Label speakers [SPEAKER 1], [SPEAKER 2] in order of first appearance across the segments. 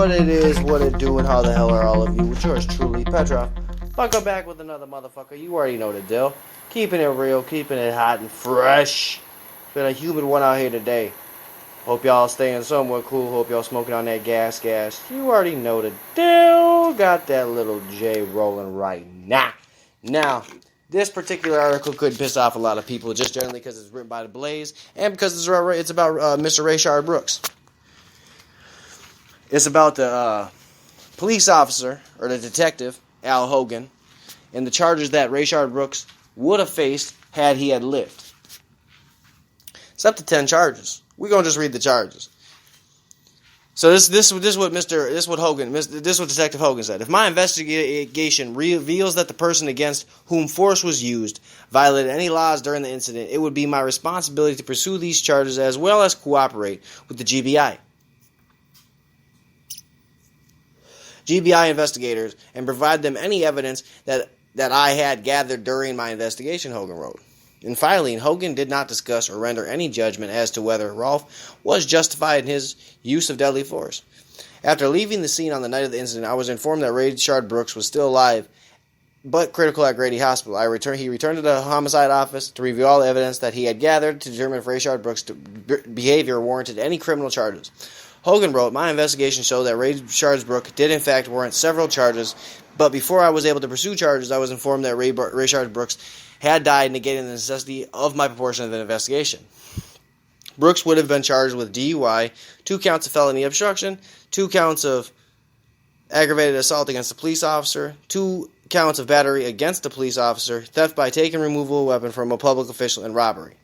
[SPEAKER 1] what it is, what it do, and how the hell are all of you? With yours truly, Petra. Welcome back with another motherfucker. You already know the deal. Keeping it real, keeping it hot and fresh. Been a humid one out here today. Hope y'all staying somewhat cool. Hope y'all smoking on that gas. You already know the deal. Got that little J rolling right now. Now, this particular article could piss off a lot of people, just generally because it's written by the Blaze and because it's about Mr. Rayshard Brooks. It's about the police officer, or the detective, Al Hogan, and the charges that Rayshard Brooks would have faced had he had lived. It's up to 10 charges. We're gonna just read the charges. So this is what Detective Hogan said. If my investigation reveals that the person against whom force was used violated any laws during the incident, it would be my responsibility to pursue these charges as well as cooperate with the GBI investigators and provide them any evidence that I had gathered during my investigation, Hogan wrote. In filing, Hogan did not discuss or render any judgment as to whether Rolfe was justified in his use of deadly force. After leaving the scene on the night of the incident, I was informed that Rayshard Brooks was still alive but critical at Grady Hospital. He returned to the homicide office to review all the evidence that he had gathered to determine if Rayshard Brooks' behavior warranted any criminal charges. Hogan wrote, my investigation showed that Rayshard Brooks did in fact warrant several charges, but before I was able to pursue charges, I was informed that Rayshard Brooks had died, negating the necessity of my proportion of the investigation. Brooks would have been charged with DUI, 2 counts of felony obstruction, 2 counts of aggravated assault against a police officer, 2 counts of battery against a police officer, theft by taking removal of a weapon from a public official, and robbery.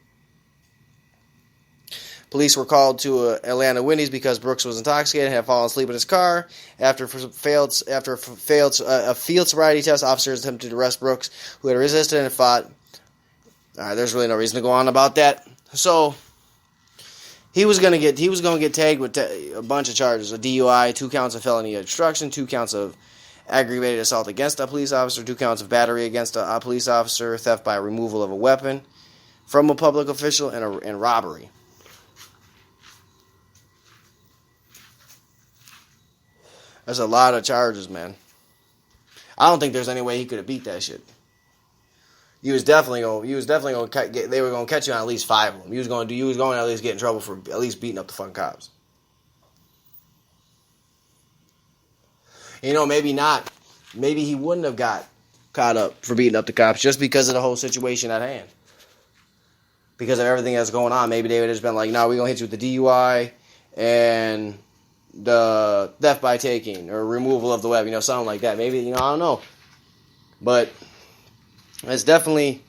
[SPEAKER 1] Police were called to Atlanta Wendy's because Brooks was intoxicated and had fallen asleep in his car. After a failed field sobriety test, officers attempted to arrest Brooks, who had resisted and fought. There's really no reason to go on about that. So he was going to get tagged with a bunch of charges: a DUI, 2 counts of felony obstruction, 2 counts of aggravated assault against a police officer, 2 counts of battery against a police officer, theft by removal of a weapon from a public official, and robbery. That's a lot of charges, man. I don't think there's any way he could have beat that shit. They were gonna catch you on at least 5 of them. You was going to at least get in trouble for at least beating up the fucking cops. Maybe not. Maybe he wouldn't have got caught up for beating up the cops just because of the whole situation at hand. Because of everything that's going on. Maybe they would have just been like, no, we're going to hit you with the DUI and the theft by taking or removal of the weapon, something like that. Maybe, I don't know. But it's definitely,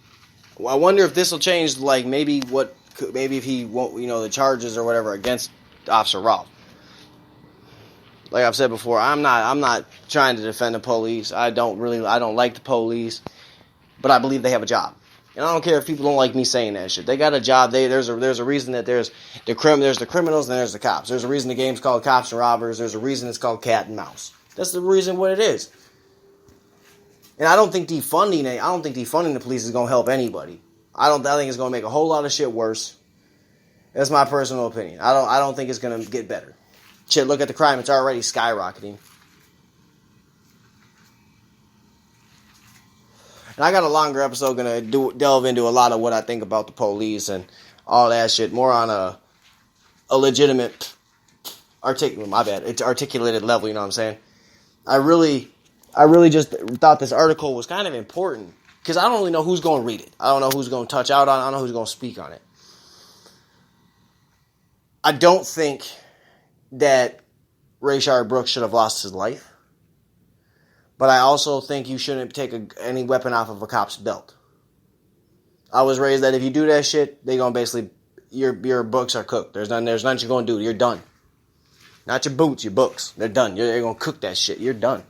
[SPEAKER 1] I wonder if this will change, like maybe if he won't, the charges or whatever against Officer Rolfe. Like I've said before, I'm not trying to defend the police. I don't like the police, but I believe they have a job. And I don't care if people don't like me saying that shit. They got a job. There's a reason that there's the criminals and there's the cops. There's a reason the game's called Cops and Robbers. There's a reason it's called Cat and Mouse. That's the reason what it is. And I don't think defunding the police is gonna help anybody. I think it's gonna make a whole lot of shit worse. That's my personal opinion. I don't think it's gonna get better. Shit, look at the crime. It's already skyrocketing. And I got a longer episode going to delve into a lot of what I think about the police and all that shit. More on a legitimate, articulated level, you know what I'm saying? I really just thought this article was kind of important. Because I don't really know who's going to read it. I don't know who's going to touch out on it. I don't know who's going to speak on it. I don't think that Rayshard Brooks should have lost his life. But I also think you shouldn't take any weapon off of a cop's belt. I was raised that if you do that shit, they gonna basically your books are cooked. There's nothing you're gonna do. You're done. Not your boots, your books. They're done. They're gonna cook that shit. You're done.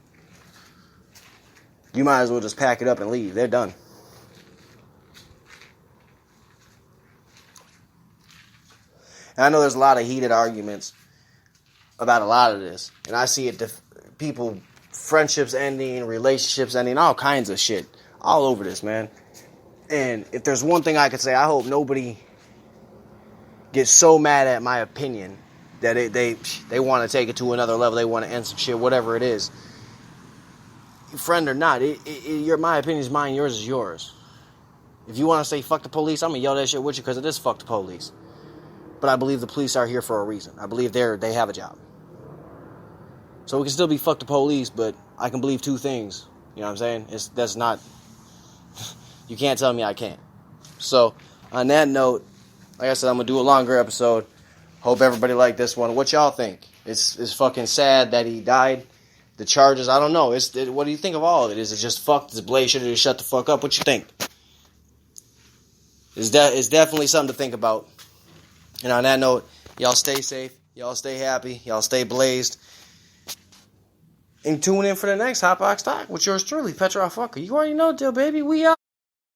[SPEAKER 1] You might as well just pack it up and leave. They're done. And I know there's a lot of heated arguments about a lot of this, and I see it. People. Friendships ending, relationships ending, all kinds of shit. All over this, man. And if there's one thing I could say, I hope nobody gets so mad at my opinion that they want to take it to another level. They want to end some shit, whatever it is. Friend or not, my opinion is mine, yours is yours. If you want to say fuck the police, I'm going to yell that shit with you because it is fuck the police. But I believe the police are here for a reason. I believe they have a job. So we can still be fuck the police, but I can believe two things. You know what I'm saying? That's not... You can't tell me I can't. So, on that note, like I said, I'm going to do a longer episode. Hope everybody liked this one. What y'all think? It's fucking sad that he died. The charges, I don't know. What do you think of all of it? Is it just fucked? Is Blaze should have just shut the fuck up? What you think? It's definitely something to think about. And on that note, y'all stay safe. Y'all stay happy. Y'all stay blazed. And tune in for the next Hot Box Talk with yours truly, Petra Fucker. You already know, deal, baby. We out.